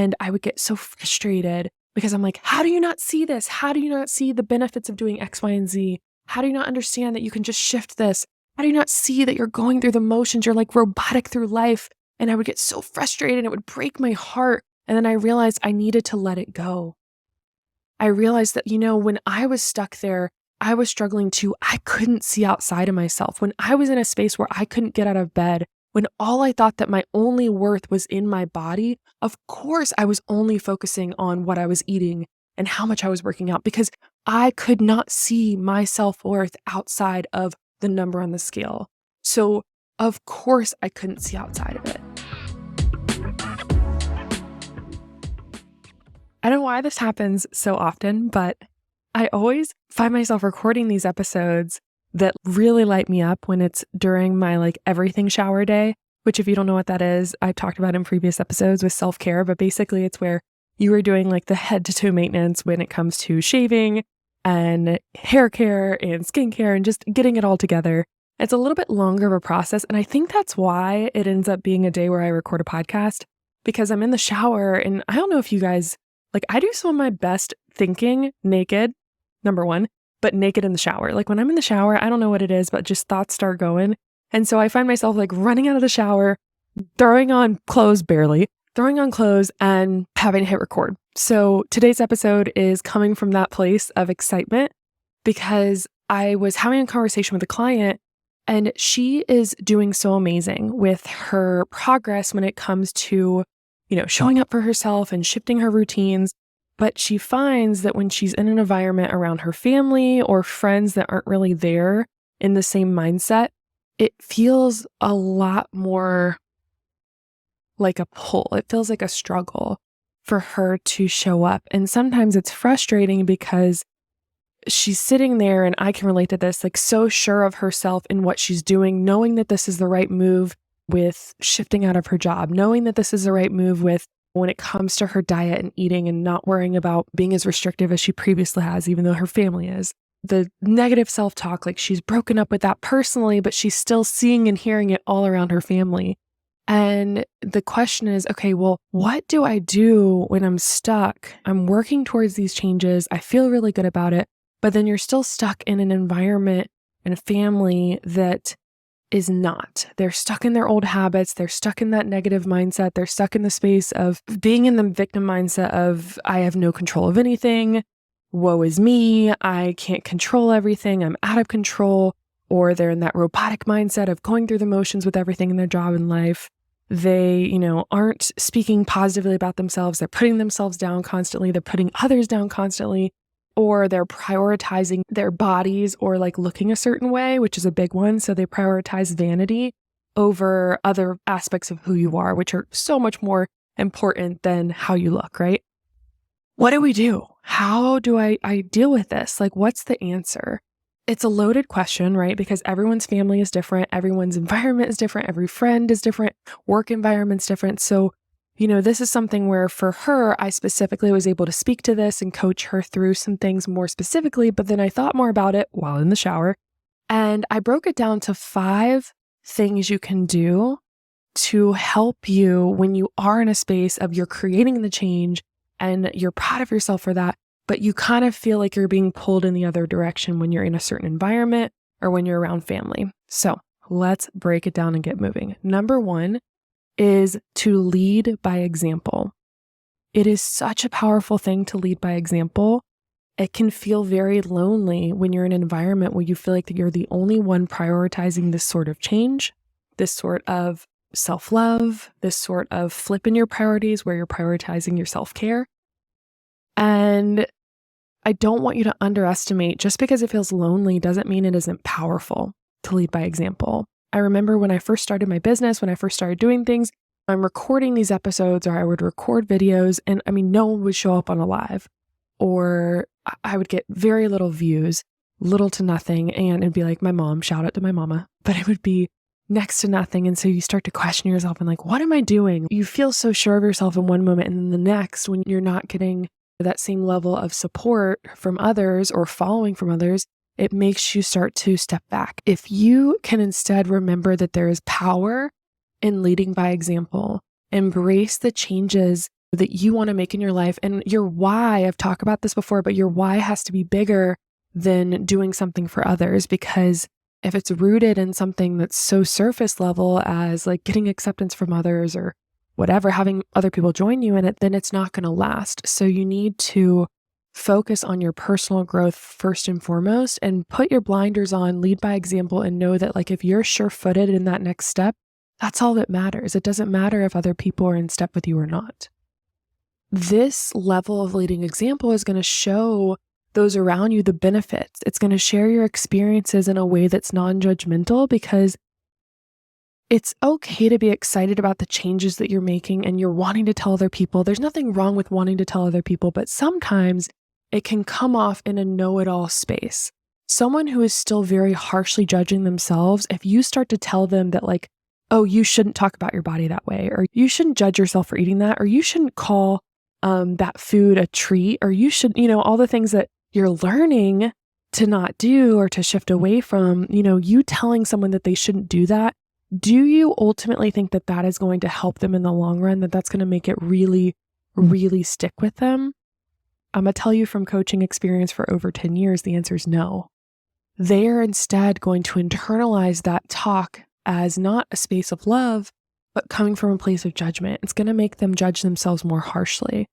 And I would get so frustrated because I'm like, how do you not see this? How do you not see the benefits of doing X, Y, and Z? How do you not understand that you can just shift this? How do you not see that you're going through the motions? You're like robotic through life. And I would get so frustrated and it would break my heart. And then I realized I needed to let it go. I realized that, when I was stuck there, I was struggling too. I couldn't see outside of myself. When I was in a space where I couldn't get out of bed, when all I thought that my only worth was in my body, of course I was only focusing on what I was eating and how much I was working out because I could not see my self-worth outside of the number on the scale. So of course I couldn't see outside of it. I don't know why this happens so often, but I always find myself recording these episodes that really light me up when it's during my everything shower day, which if you don't know what that is, I've talked about in previous episodes with self-care, but basically it's where you are doing the head to toe maintenance when it comes to shaving and hair care and skincare and just getting it all together. It's a little bit longer of a process. And I think that's why it ends up being a day where I record a podcast because I'm in the shower and I don't know if you guys, I do some of my best thinking naked, number one, but naked in the shower. When I'm in the shower, I don't know what it is, but just thoughts start going. And so I find myself running out of the shower, throwing on clothes and having to hit record. So today's episode is coming from that place of excitement because I was having a conversation with a client and she is doing so amazing with her progress when it comes to, showing up for herself and shifting her routines. But she finds that when she's in an environment around her family or friends that aren't really there in the same mindset, it feels a lot more like a pull. It feels like a struggle for her to show up. And sometimes it's frustrating because she's sitting there, and I can relate to this, so sure of herself in what she's doing, knowing that this is the right move with shifting out of her job, knowing that this is the right move with when it comes to her diet and eating and not worrying about being as restrictive as she previously has, even though her family is. The negative self-talk, she's broken up with that personally, but she's still seeing and hearing it all around her family. And the question is, okay, well, what do I do when I'm stuck? I'm working towards these changes. I feel really good about it, but then you're still stuck in an environment and a family that is not. They're stuck in their old habits. They're stuck in that negative mindset. They're stuck in the space of being in the victim mindset of, I have no control of anything. Woe is me. I can't control everything. I'm out of control. Or they're in that robotic mindset of going through the motions with everything in their job and life. They, aren't speaking positively about themselves. They're putting themselves down constantly. They're putting others down constantly. Or they're prioritizing their bodies or looking a certain way, which is a big one. So they prioritize vanity over other aspects of who you are, which are so much more important than how you look, right? What do we do? How do I deal with this? What's the answer? It's a loaded question, right? Because everyone's family is different. Everyone's environment is different. Every friend is different. Work environment's different. So this is something where for her, I specifically was able to speak to this and coach her through some things more specifically, but then I thought more about it while in the shower. And I broke it down to 5 things you can do to help you when you are in a space of you're creating the change and you're proud of yourself for that, but you kind of feel like you're being pulled in the other direction when you're in a certain environment or when you're around family. So let's break it down and get moving. Number 1 is to lead by example. It is such a powerful thing to lead by example. It can feel very lonely when you're in an environment where you feel like that you're the only one prioritizing this sort of change, this sort of self-love, this sort of flip in your priorities where you're prioritizing your self-care. And I don't want you to underestimate, just because it feels lonely doesn't mean it isn't powerful to lead by example. I remember when I first started my business, when I first started doing things, I'm recording these episodes or I would record videos and no one would show up on a live, or I would get very little views, little to nothing. And it'd be my mom, shout out to my mama, but it would be next to nothing. And so you start to question yourself and what am I doing? You feel so sure of yourself in one moment and then the next when you're not getting that same level of support from others or following from others, it makes you start to step back. If you can instead remember that there is power in leading by example, embrace the changes that you want to make in your life. And your why, I've talked about this before, but your why has to be bigger than doing something for others, because if it's rooted in something that's so surface level as like getting acceptance from others or whatever, having other people join you in it, then it's not going to last. So you need to focus on your personal growth first and foremost, and put your blinders on, lead by example, and know that like if you're sure-footed in that next step, that's all that matters. It doesn't matter if other people are in step with you or not. This level of leading example is going to show those around you the benefits. It's going to share your experiences in a way that's non-judgmental, because it's okay to be excited about the changes that you're making and you're wanting to tell other people. There's nothing wrong with wanting to tell other people, but sometimes it can come off in a know-it-all space. Someone who is still very harshly judging themselves, if you start to tell them that like, oh, you shouldn't talk about your body that way, or you shouldn't judge yourself for eating that, or you shouldn't call that food a treat, or you should, all the things that you're learning to not do or to shift away from, you telling someone that they shouldn't do that. Do you ultimately think that that is going to help them in the long run, that that's going to make it really, really stick with them? I'm going to tell you from coaching experience for over 10 years, the answer is no. They are instead going to internalize that talk as not a space of love, but coming from a place of judgment. It's going to make them judge themselves more harshly.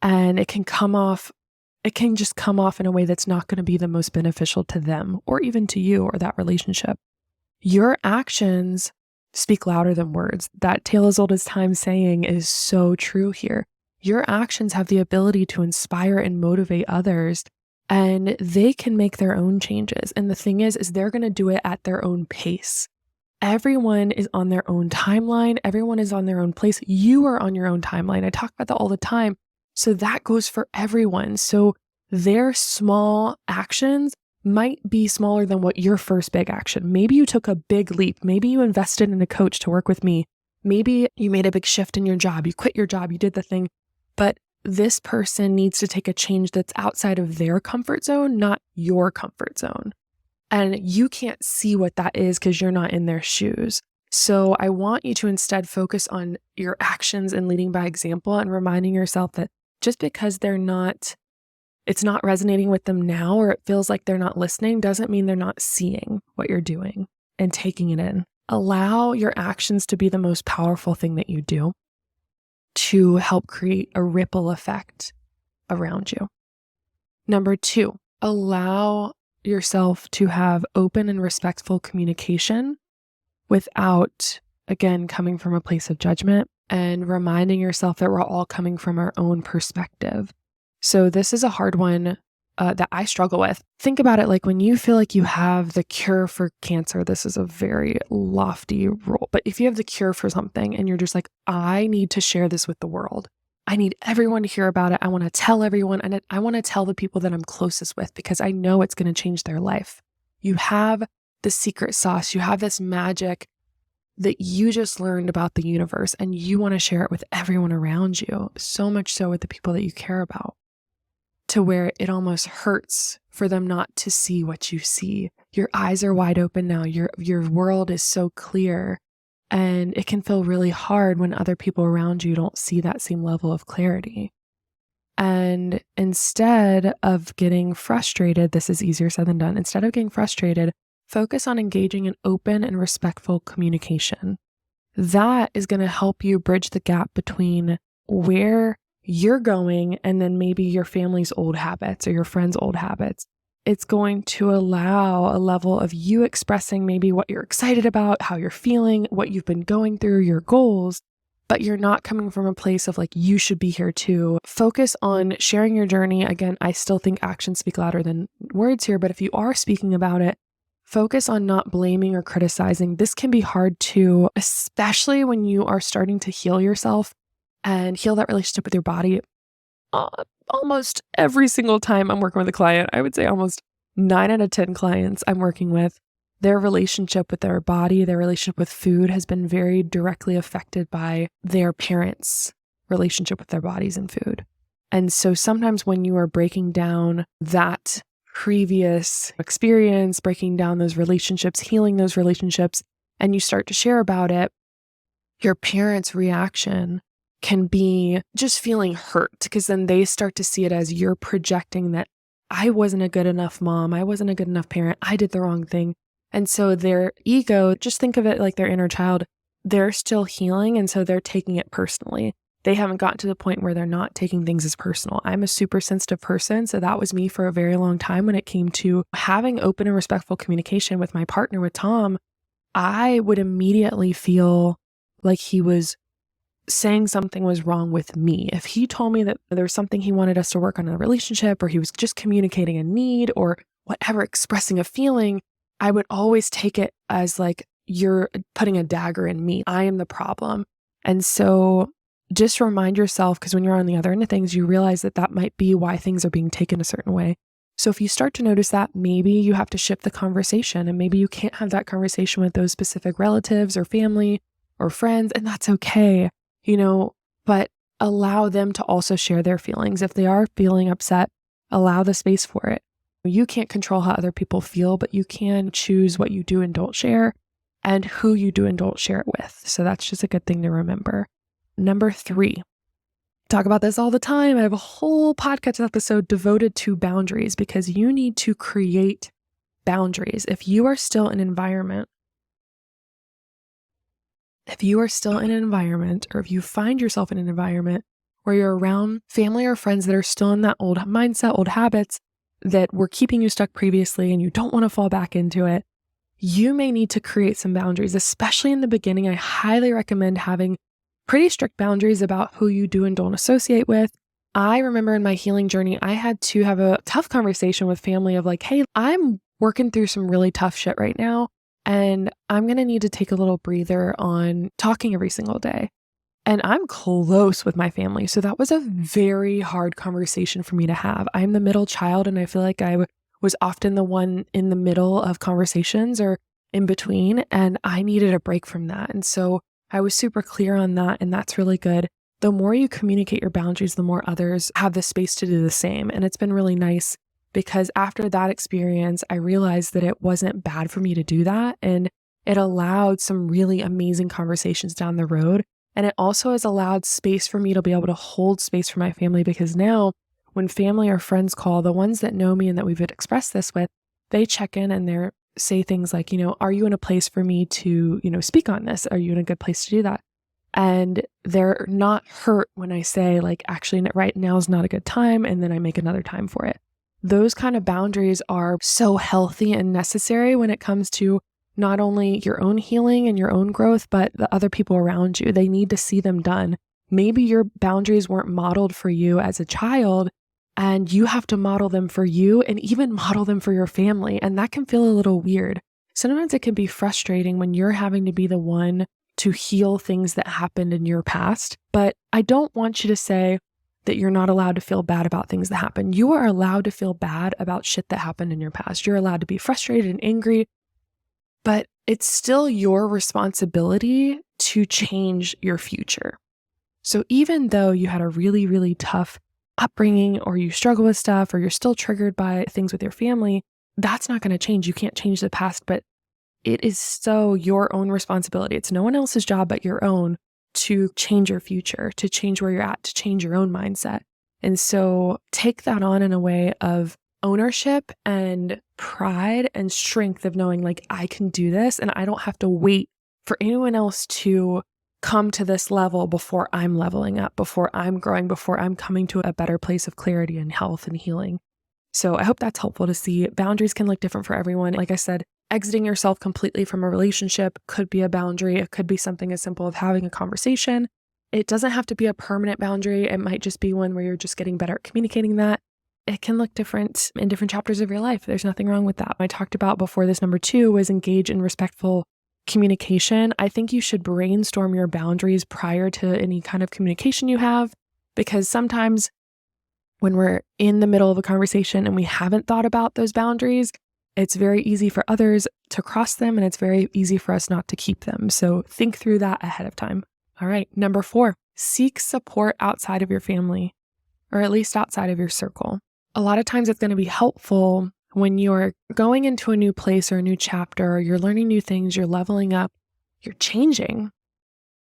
And it can just come off in a way that's not going to be the most beneficial to them or even to you or that relationship. Your actions speak louder than words. That tale as old as time saying is so true here. Your actions have the ability to inspire and motivate others, and they can make their own changes. And the thing is they're going to do it at their own pace. Everyone is on their own timeline. Everyone is on their own place. You are on your own timeline. I talk about that all the time. So that goes for everyone. So their small actions might be smaller than what your first big action. Maybe you took a big leap. Maybe you invested in a coach to work with me. Maybe you made a big shift in your job. You quit your job. You did the thing. But this person needs to take a change that's outside of their comfort zone, not your comfort zone. And you can't see what that is because you're not in their shoes. So I want you to instead focus on your actions and leading by example and reminding yourself that just because it's not resonating with them now, or it feels like they're not listening, doesn't mean they're not seeing what you're doing and taking it in. Allow your actions to be the most powerful thing that you do to help create a ripple effect around you. Number 2, allow yourself to have open and respectful communication without, again, coming from a place of judgment, and reminding yourself that we're all coming from our own perspective. So this is a hard one that I struggle with. Think about it like when you feel like you have the cure for cancer. This is a very lofty role, but if you have the cure for something and you're just like, I need to share this with the world. I need everyone to hear about it. I want to tell everyone, and I want to tell the people that I'm closest with because I know it's going to change their life. You have the secret sauce. You have this magic that you just learned about the universe, and you want to share it with everyone around you, so much so with the people that you care about, to where it almost hurts for them not to see what you see. Your eyes are wide open now. Your world is so clear, and it can feel really hard when other people around you don't see that same level of clarity. And instead of getting frustrated, this is easier said than done. Instead of getting frustrated, focus on engaging in open and respectful communication. That is going to help you bridge the gap between where you're going and then maybe your family's old habits or your friends' old habits. It's going to allow a level of you expressing maybe what you're excited about, how you're feeling, what you've been going through, your goals, but you're not coming from a place of like, you should be here too. Focus on sharing your journey. Again, I still think actions speak louder than words here, but if you are speaking about it, focus on not blaming or criticizing. This can be hard too, especially when you are starting to heal yourself and heal that relationship with your body. Almost every single time I'm working with a client, I would say almost 9 out of 10 clients I'm working with, their relationship with their body, their relationship with food has been very directly affected by their parents' relationship with their bodies and food. And so sometimes when you are breaking down that previous experience, breaking down those relationships, healing those relationships, and you start to share about it, your parents' reaction can be just feeling hurt, because then they start to see it as you're projecting that I wasn't a good enough mom, I wasn't a good enough parent, I did the wrong thing. And so their ego, just think of it like their inner child, they're still healing, and so they're taking it personally. They haven't gotten to the point where they're not taking things as personal. I'm a super sensitive person, so that was me for a very long time when it came to having open and respectful communication with my partner, with Tom. I would immediately feel like he was saying something was wrong with me. If he told me that there was something he wanted us to work on in a relationship, or he was just communicating a need or whatever, expressing a feeling, I would always take it as like, you're putting a dagger in me. I am the problem. And so just remind yourself, because when you're on the other end of things, you realize that that might be why things are being taken a certain way. So if you start to notice that, maybe you have to shift the conversation, and maybe you can't have that conversation with those specific relatives or family or friends, and that's okay, but allow them to also share their feelings. If they are feeling upset, allow the space for it. You can't control how other people feel, but you can choose what you do and don't share, and who you do and don't share it with. So that's just a good thing to remember. Number 3, talk about this all the time. I have a whole podcast episode devoted to boundaries, because you need to create boundaries. If you are still in an environment, or if you find yourself in an environment where you're around family or friends that are still in that old mindset, old habits that were keeping you stuck previously, and you don't want to fall back into it, you may need to create some boundaries. Especially in the beginning, I highly recommend having pretty strict boundaries about who you do and don't associate with. I remember in my healing journey, I had to have a tough conversation with family of like, hey, I'm working through some really tough shit right now, and I'm going to need to take a little breather on talking every single day. And I'm close with my family, so that was a very hard conversation for me to have. I'm the middle child, and I feel like I was often the one in the middle of conversations or in between, and I needed a break from that. And so I was super clear on that, and that's really good. The more you communicate your boundaries, the more others have the space to do the same. And it's been really nice, because after that experience, I realized that it wasn't bad for me to do that. And it allowed some really amazing conversations down the road. And it also has allowed space for me to be able to hold space for my family, because now when family or friends call, the ones that know me and that we've expressed this with, they check in and they say things like, are you in a place for me to, speak on this? Are you in a good place to do that? And they're not hurt when I say like, actually right now is not a good time, and then I make another time for it. Those kind of boundaries are so healthy and necessary when it comes to not only your own healing and your own growth, but the other people around you. They need to see them done. Maybe your boundaries weren't modeled for you as a child, and you have to model them for you and even model them for your family. And that can feel a little weird. Sometimes it can be frustrating when you're having to be the one to heal things that happened in your past. But I don't want you to say that you're not allowed to feel bad about things that happen. You are allowed to feel bad about shit that happened in your past. You're allowed to be frustrated and angry, but it's still your responsibility to change your future. So even though you had a really, really tough upbringing, or you struggle with stuff, or you're still triggered by things with your family, that's not going to change. You can't change the past, but it is so your own responsibility. It's no one else's job but your own to change your future, to change where you're at, to change your own mindset. And so take that on in a way of ownership and pride and strength of knowing like, I can do this, and I don't have to wait for anyone else to come to this level before I'm leveling up, before I'm growing, before I'm coming to a better place of clarity and health and healing. So I hope that's helpful to see. Boundaries can look different for everyone. Like I said, exiting yourself completely from a relationship could be a boundary. It could be something as simple as having a conversation. It doesn't have to be a permanent boundary. It might just be one where you're just getting better at communicating that. It can look different in different chapters of your life. There's nothing wrong with that. I talked about before this, number 2 was engage in respectful communication. I think you should brainstorm your boundaries prior to any kind of communication you have, because sometimes when we're in the middle of a conversation and we haven't thought about those boundaries, it's very easy for others to cross them, and it's very easy for us not to keep them. So think through that ahead of time. All right, number 4, seek support outside of your family, or at least outside of your circle. A lot of times it's going to be helpful when you're going into a new place or a new chapter, or you're learning new things, you're leveling up, you're changing.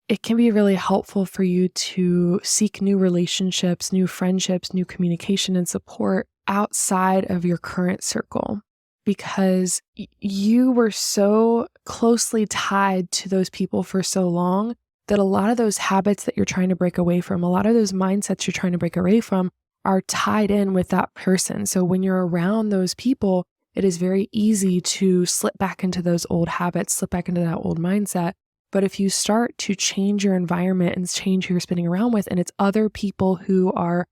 it can be really helpful for you to seek new relationships, new friendships, new communication and support outside of your current circle, because you were so closely tied to those people for so long that a lot of those habits that you're trying to break away from, a lot of those mindsets you're trying to break away from are tied in with that person. So when you're around those people, it is very easy to slip back into those old habits, slip back into that old mindset. But if you start to change your environment and change who you're spinning around with, and it's other people who are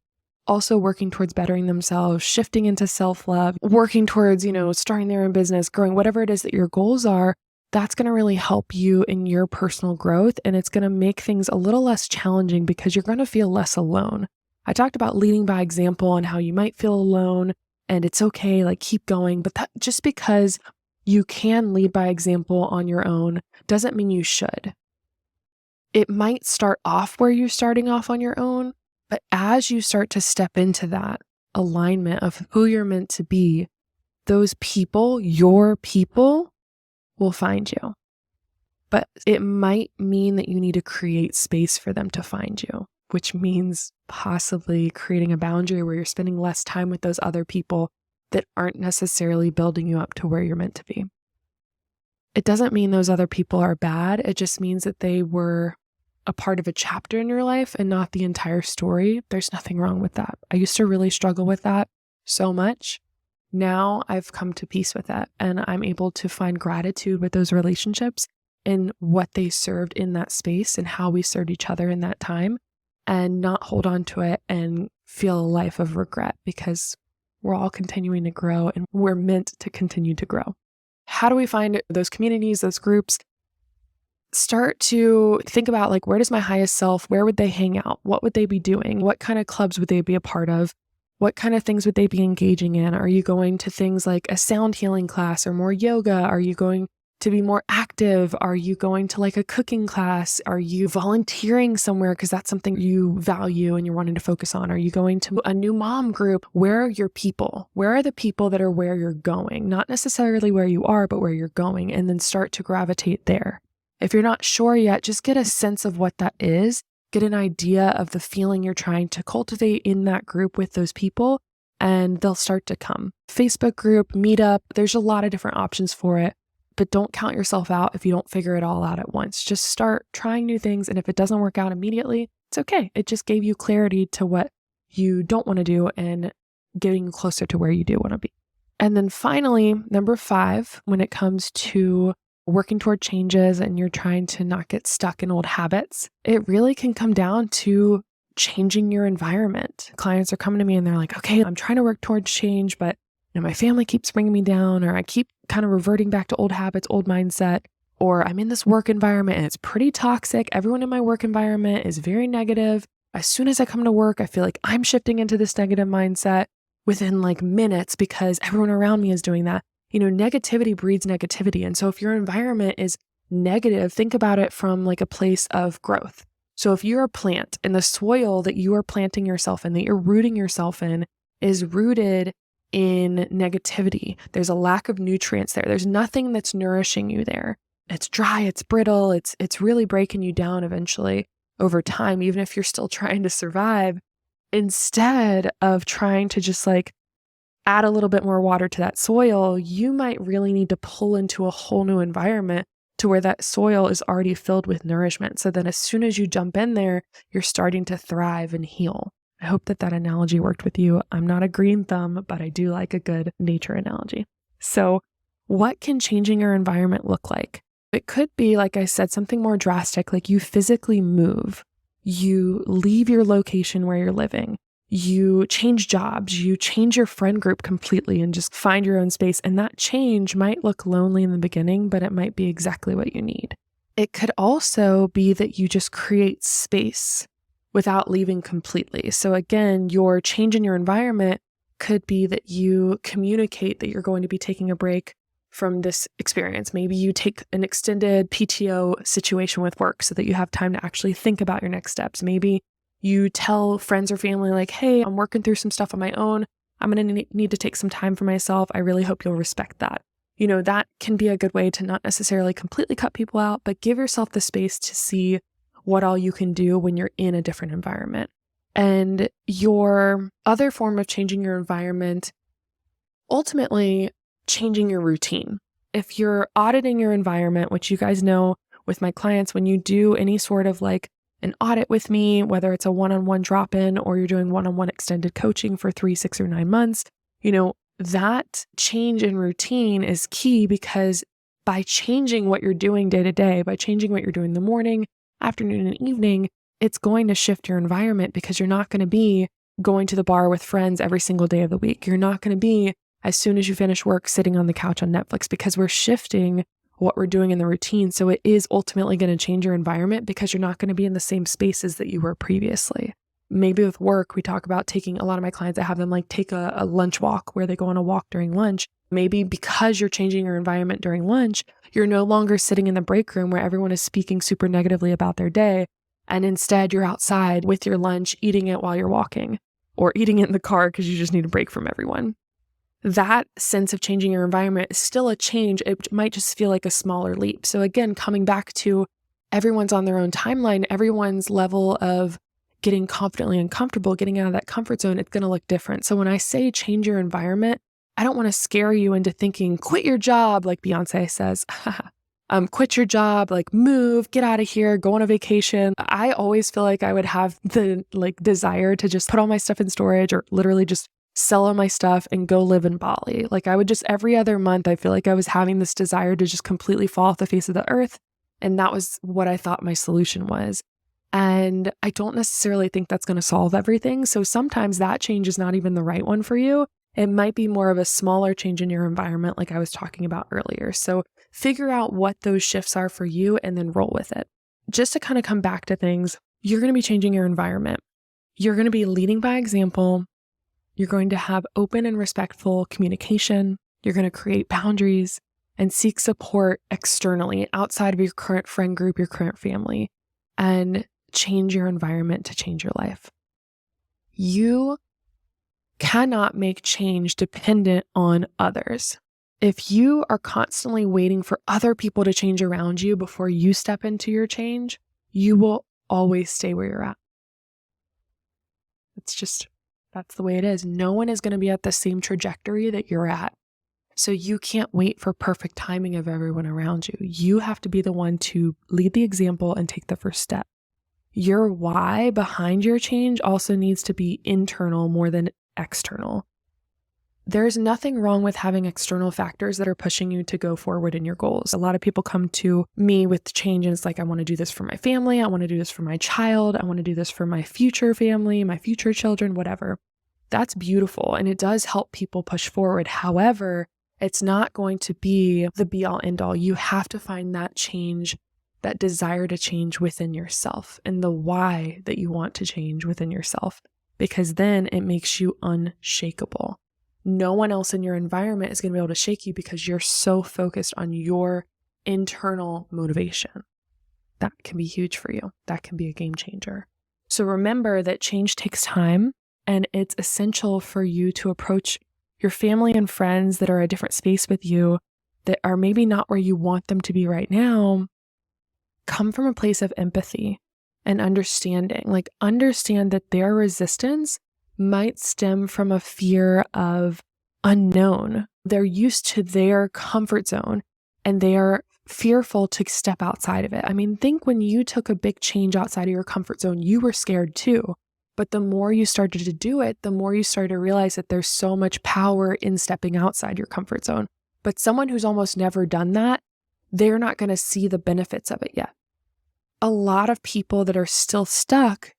also working towards bettering themselves, shifting into self-love, working towards, starting their own business, growing, whatever it is that your goals are, that's going to really help you in your personal growth. And it's going to make things a little less challenging because you're going to feel less alone. I talked about leading by example and how you might feel alone and it's okay, like keep going. But that, just because you can lead by example on your own doesn't mean you should. It might start off where you're starting off on your own, but as you start to step into that alignment of who you're meant to be, those people, your people, will find you. But it might mean that you need to create space for them to find you, which means possibly creating a boundary where you're spending less time with those other people that aren't necessarily building you up to where you're meant to be. It doesn't mean those other people are bad. It just means that they were a part of a chapter in your life and not the entire story. There's nothing wrong with that. I used to really struggle with that so much. Now I've come to peace with that, and I'm able to find gratitude with those relationships and what they served in that space and how we served each other in that time, and not hold on to it and feel a life of regret, because we're all continuing to grow and we're meant to continue to grow. How do we find those communities, those groups? Start to think about, like, where does my highest self, where would they hang out? What would they be doing? What kind of clubs would they be a part of? What kind of things would they be engaging in? Are you going to things like a sound healing class or more yoga? Are you going to be more active? Are you going to like a cooking class? Are you volunteering somewhere because that's something you value and you're wanting to focus on? Are you going to a new mom group? Where are your people? Where are the people that are where you're going? Not necessarily where you are, but where you're going, and then start to gravitate there. If you're not sure yet, just get a sense of what that is. Get an idea of the feeling you're trying to cultivate in that group with those people, and they'll start to come. Facebook group, meetup, there's a lot of different options for it, but don't count yourself out if you don't figure it all out at once. Just start trying new things, and if it doesn't work out immediately, it's okay. It just gave you clarity to what you don't want to do and getting you closer to where you do want to be. And then finally, number 5, when it comes to working toward changes and you're trying to not get stuck in old habits, it really can come down to changing your environment. Clients are coming to me and they're like, okay, I'm trying to work towards change, but my family keeps bringing me down, or I keep kind of reverting back to old habits, old mindset, or I'm in this work environment and it's pretty toxic. Everyone in my work environment is very negative. As soon as I come to work, I feel like I'm shifting into this negative mindset within like minutes because everyone around me is doing that. Negativity breeds negativity. And so if your environment is negative, think about it from like a place of growth. So if you're a plant and the soil that you are planting yourself in, that you're rooting yourself in, is rooted in negativity, there's a lack of nutrients there. There's nothing that's nourishing you there. It's dry, it's brittle, it's really breaking you down eventually over time, even if you're still trying to survive. Instead of trying to just like add a little bit more water to that soil, you might really need to pull into a whole new environment to where that soil is already filled with nourishment. So then as soon as you jump in there, you're starting to thrive and heal. I hope that analogy worked with you. I'm not a green thumb, but I do like a good nature analogy. So what can changing your environment look like? It could be, like I said, something more drastic, like you physically move. You leave your location where you're living. You change jobs, you change your friend group completely and just find your own space. And that change might look lonely in the beginning, but it might be exactly what you need. It could also be that you just create space without leaving completely. So again, your change in your environment could be that you communicate that you're going to be taking a break from this experience. Maybe you take an extended PTO situation with work so that you have time to actually think about your next steps. Maybe you tell friends or family like, hey, I'm working through some stuff on my own. I'm going to need to take some time for myself. I really hope you'll respect that. That can be a good way to not necessarily completely cut people out, but give yourself the space to see what all you can do when you're in a different environment. And your other form of changing your environment, ultimately changing your routine. If you're auditing your environment, which you guys know with my clients, when you do any sort of like an audit with me, whether it's a one-on-one drop-in or you're doing one-on-one extended coaching for 3, 6, or 9 months, that change in routine is key, because by changing what you're doing day to day, by changing what you're doing in the morning, afternoon, and evening, it's going to shift your environment, because you're not going to be going to the bar with friends every single day of the week. You're not going to be, as soon as you finish work, sitting on the couch on Netflix, because we're shifting what we're doing in the routine. So it is ultimately going to change your environment, because you're not going to be in the same spaces that you were previously. Maybe with work, we talk about taking, a lot of my clients, I have them like take a lunch walk where they go on a walk during lunch. Maybe because you're changing your environment during lunch, you're no longer sitting in the break room where everyone is speaking super negatively about their day. And instead you're outside with your lunch, eating it while you're walking, or eating it in the car because you just need a break from everyone. That sense of changing your environment is still a change. It might just feel like a smaller leap. So again, coming back to everyone's on their own timeline, everyone's level of getting confidently uncomfortable, getting out of that comfort zone, it's going to look different. So when I say change your environment, I don't want to scare you into thinking, quit your job, like Beyonce says. Quit your job, like move, get out of here, go on a vacation. I always feel like I would have the desire to just put all my stuff in storage, or literally just sell all my stuff and go live in Bali. Like I would just, every other month, I feel like I was having this desire to just completely fall off the face of the earth. And that was what I thought my solution was. And I don't necessarily think that's going to solve everything. So sometimes that change is not even the right one for you. It might be more of a smaller change in your environment, like I was talking about earlier. So figure out what those shifts are for you and then roll with it. Just to kind of come back to things, you're going to be changing your environment. You're going to be leading by example. You're going to have open and respectful communication. You're going to create boundaries and seek support externally outside of your current friend group, your current family, and change your environment to change your life. You cannot make change dependent on others. If you are constantly waiting for other people to change around you before you step into your change, you will always stay where you're at. That's the way it is. No one is going to be at the same trajectory that you're at. So you can't wait for perfect timing of everyone around you. You have to be the one to lead the example and take the first step. Your why behind your change also needs to be internal more than external. There's nothing wrong with having external factors that are pushing you to go forward in your goals. A lot of people come to me with change and it's like, I want to do this for my family. I want to do this for my child. I want to do this for my future family, my future children, whatever. That's beautiful. And it does help people push forward. However, it's not going to be the be all end all. You have to find that change, that desire to change within yourself, and the why that you want to change within yourself, because then it makes you unshakable. No one else in your environment is going to be able to shake you because you're so focused on your internal motivation. That can be huge for you. That can be a game changer. So remember that change takes time, and it's essential for you to approach your family and friends that are a different space with you, that are maybe not where you want them to be right now. Come from a place of empathy and understanding. Like, understand that their resistance might stem from a fear of unknown. They're used to their comfort zone and they are fearful to step outside of it. I mean, think when you took a big change outside of your comfort zone, you were scared too. But the more you started to do it, the more you started to realize that there's so much power in stepping outside your comfort zone. But someone who's almost never done that, they're not going to see the benefits of it yet. A lot of people that are still stuck,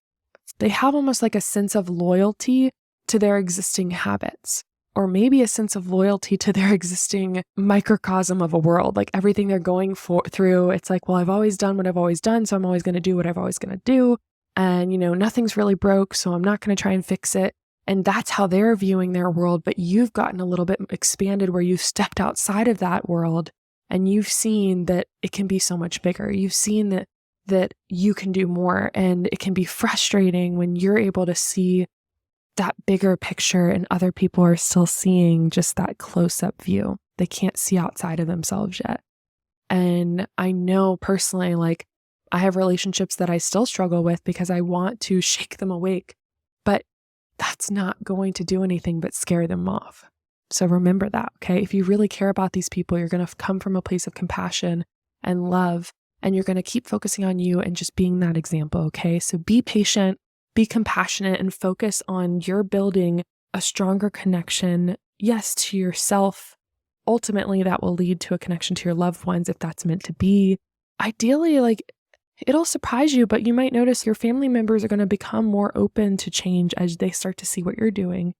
they have almost like a sense of loyalty to their existing habits, or maybe a sense of loyalty to their existing microcosm of a world, like everything they're going through. It's like, well, I've always done what I've always done, so I'm always going to do what I've always going to do. And, nothing's really broke, so I'm not going to try and fix it. And that's how they're viewing their world. But you've gotten a little bit expanded where you've stepped outside of that world and you've seen that it can be so much bigger. You've seen that you can do more, and it can be frustrating when you're able to see that bigger picture and other people are still seeing just that close-up view. They can't see outside of themselves yet. And I know personally, like, I have relationships that I still struggle with because I want to shake them awake, but that's not going to do anything but scare them off. So remember that, okay? If you really care about these people, you're going to come from a place of compassion and love, and you're going to keep focusing on you and just being that example, okay? So be patient, be compassionate, and focus on your building a stronger connection, yes, to yourself. Ultimately, that will lead to a connection to your loved ones if that's meant to be. Ideally, it'll surprise you, but you might notice your family members are going to become more open to change as they start to see what you're doing.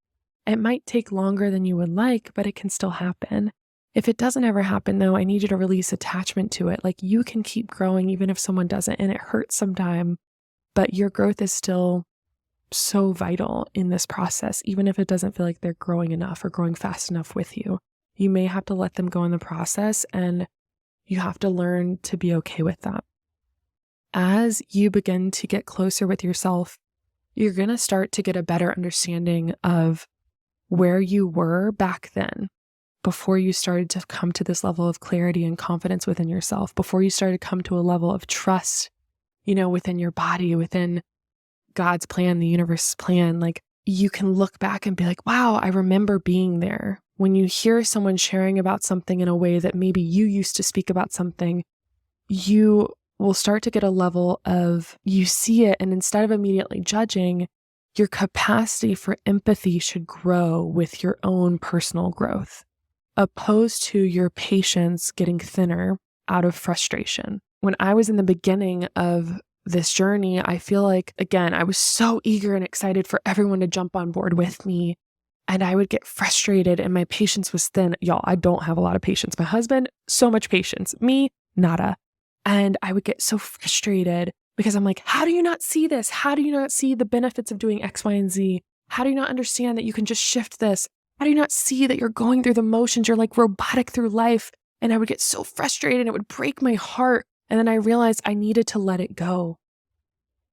It might take longer than you would like, but it can still happen. If it doesn't ever happen, though, I need you to release attachment to it. Like, you can keep growing even if someone doesn't, and it hurts sometime, but your growth is still so vital in this process, even if it doesn't feel like they're growing enough or growing fast enough with you. You may have to let them go in the process, and you have to learn to be okay with that. As you begin to get closer with yourself, you're going to start to get a better understanding of where you were back then, before you started to come to this level of clarity and confidence within yourself, before you started to come to a level of trust, within your body, within God's plan, the universe's plan. Like, you can look back and be like, wow, I remember being there. When you hear someone sharing about something in a way that maybe you used to speak about something, you will start to get a level of, you see it, and instead of immediately judging, your capacity for empathy should grow with your own personal growth, opposed to your patience getting thinner out of frustration. When I was in the beginning of this journey, I feel like, again, I was so eager and excited for everyone to jump on board with me, and I would get frustrated and my patience was thin. Y'all, I don't have a lot of patience. My husband, so much patience. Me, nada. And I would get so frustrated because I'm like, how do you not see this? How do you not see the benefits of doing X, Y, and Z? How do you not understand that you can just shift this? How do you not see that you're going through the motions? You're like robotic through life. And I would get so frustrated and it would break my heart. And then I realized I needed to let it go.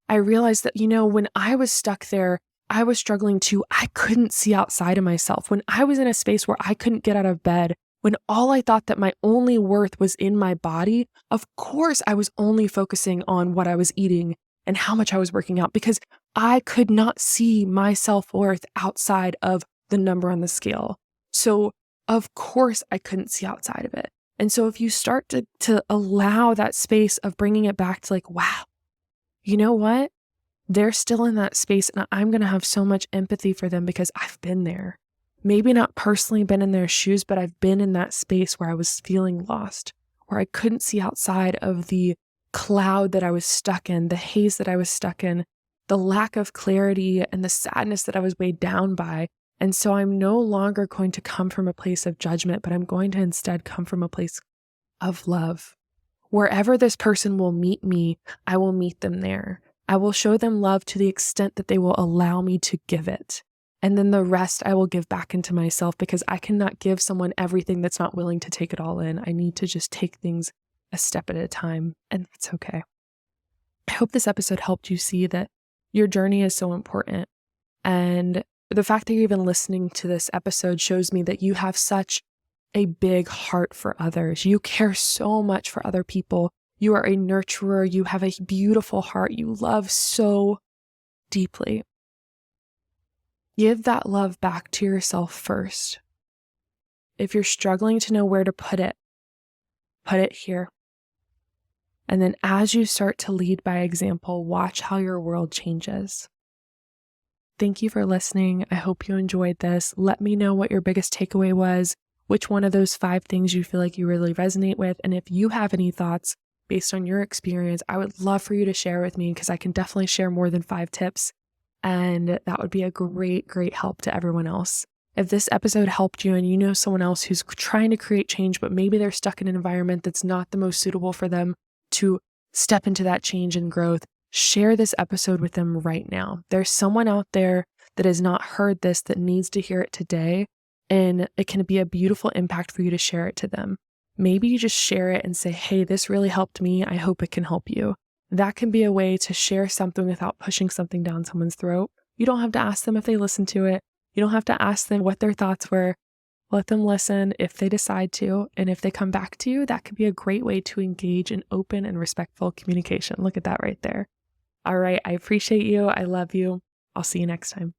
I realized that, when I was stuck there, I was struggling too. I couldn't see outside of myself. When I was in a space where I couldn't get out of bed, when all I thought that my only worth was in my body, of course I was only focusing on what I was eating and how much I was working out, because I could not see my self-worth outside of the number on the scale. So of course I couldn't see outside of it. And so if you start to allow that space of bringing it back to like, wow, you know what? They're still in that space, and I'm going to have so much empathy for them because I've been there. Maybe not personally been in their shoes, but I've been in that space where I was feeling lost, where I couldn't see outside of the cloud that I was stuck in, the haze that I was stuck in, the lack of clarity and the sadness that I was weighed down by. And so I'm no longer going to come from a place of judgment, but I'm going to instead come from a place of love. Wherever this person will meet me, I will meet them there. I will show them love to the extent that they will allow me to give it. And then the rest I will give back into myself, because I cannot give someone everything that's not willing to take it all in. I need to just take things a step at a time, and that's okay. I hope this episode helped you see that your journey is so important. And the fact that you're even listening to this episode shows me that you have such a big heart for others. You care so much for other people. You are a nurturer. You have a beautiful heart. You love so deeply. Give that love back to yourself first. If you're struggling to know where to put it here. And then as you start to lead by example, watch how your world changes. Thank you for listening. I hope you enjoyed this. Let me know what your biggest takeaway was, which one of those 5 things you feel like you really resonate with. And if you have any thoughts based on your experience, I would love for you to share with me, because I can definitely share more than 5 tips. And that would be a great, great help to everyone else. If this episode helped you and you know someone else who's trying to create change, but maybe they're stuck in an environment that's not the most suitable for them to step into that change and growth, share this episode with them right now. There's someone out there that has not heard this that needs to hear it today, and it can be a beautiful impact for you to share it to them. Maybe you just share it and say, hey, this really helped me. I hope it can help you. That can be a way to share something without pushing something down someone's throat. You don't have to ask them if they listen to it. You don't have to ask them what their thoughts were. Let them listen if they decide to. And if they come back to you, that could be a great way to engage in open and respectful communication. Look at that right there. All right. I appreciate you. I love you. I'll see you next time.